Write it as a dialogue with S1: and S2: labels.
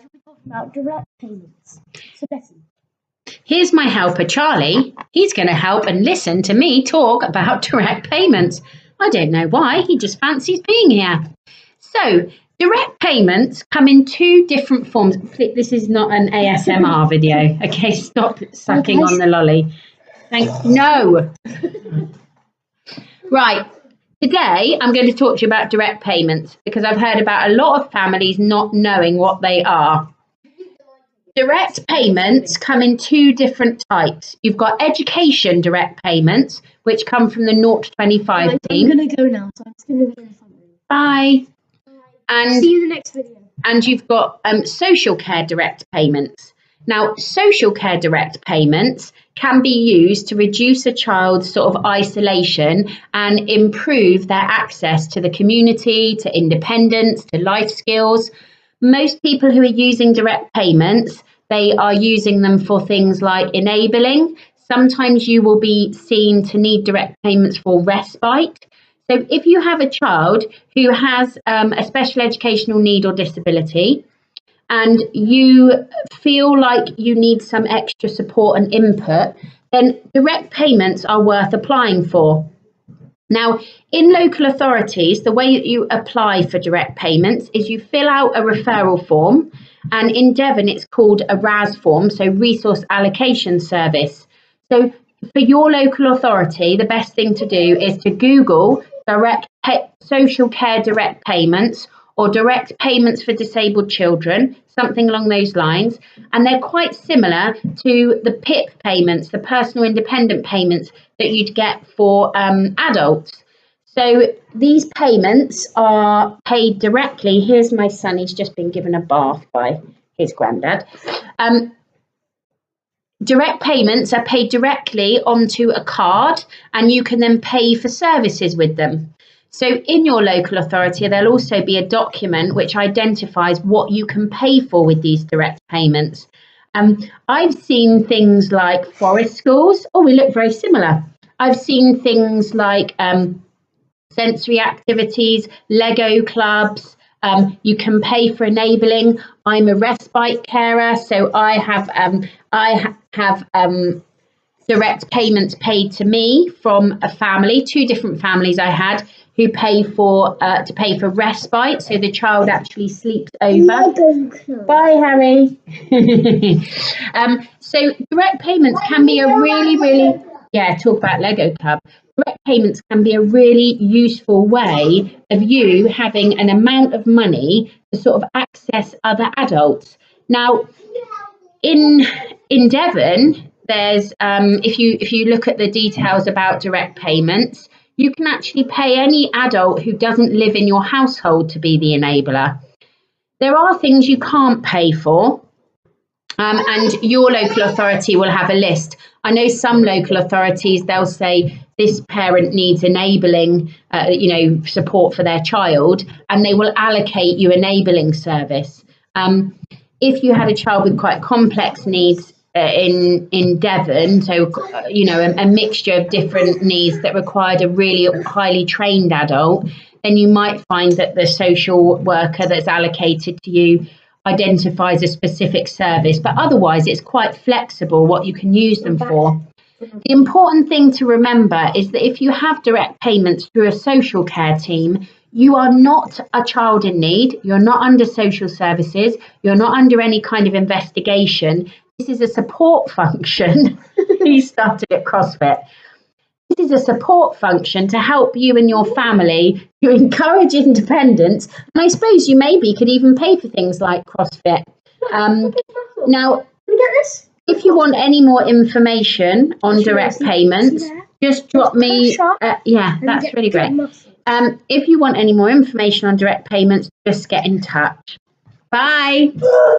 S1: guys, we'll be talking about direct payments. So, Betty.
S2: Here's my helper, Charlie. He's going to help and listen to me talk about direct payments. I don't know why, he just fancies being here. So, direct payments come in two different forms. This is not an ASMR video. Okay, stop sucking on the lolly. No. Right. Today, I'm going to talk to you about direct payments because I've heard about a lot of families not knowing what they are. Direct payments come in two different types. You've got education direct payments, which come from the 0 to 25 team.
S1: I'm going to go now, so I'm just going to be in the front room.
S2: Bye. And
S1: see you in the next video.
S2: And you've got social care direct payments. Now, social care direct payments can be used to reduce a child's sort of isolation and improve their access to the community, to independence, to life skills. Most people who are using direct payments, they are using them for things like enabling. Sometimes you will be seen to need direct payments for respite. So if you have a child who has a special educational need or disability, and you feel like you need some extra support and input, then direct payments are worth applying for. Now, in local authorities, the way that you apply for direct payments is you fill out a referral form, and in Devon it's called a RAS form, so Resource Allocation Service. So for your local authority, the best thing to do is to Google social care direct payments or direct payments for disabled children, something along those lines. And they're quite similar to the PIP payments, the personal independent payments that you'd get for adults. So these payments are paid directly. Here's my son, he's just been given a bath by his granddad. Direct payments are paid directly onto a card, and you can then pay for services with them. So in your local authority, there'll also be a document which identifies what you can pay for with these direct payments. I've seen things like forest schools. Oh, we look very similar. I've seen things like sensory activities, Lego clubs. You can pay for enabling. I'm a respite carer, so I have direct payments paid to me from a family, two different families I had, who pay for to pay for respite, so the child actually sleeps over. Bye, Harry. So direct payments can be a really talk about Lego Club. Direct payments can be a really useful way of you having an amount of money to sort of access other adults. Now, in Devon, there's if you look at the details about direct payments, you can actually pay any adult who doesn't live in your household to be the enabler. There are things you can't pay for, and your local authority will have a list. I know some local authorities, they'll say this parent needs enabling, support for their child, and they will allocate you enabling service. If you had a child with quite complex needs in Devon, so a mixture of different needs that required a really highly trained adult, then you might find that the social worker that's allocated to you identifies a specific service, but otherwise it's quite flexible what you can use them for. The important thing to remember is that if you have direct payments through a social care team, you are not a child in need, you're not under social services, you're not under any kind of investigation. This is a support function. He started at CrossFit. This is a support function to help you and your family to encourage independence. And I suppose you maybe could even pay for things like CrossFit. Now, if you want any more information on direct payments, just drop me. That's really great. If you want any more information on direct payments, just get in touch. Bye.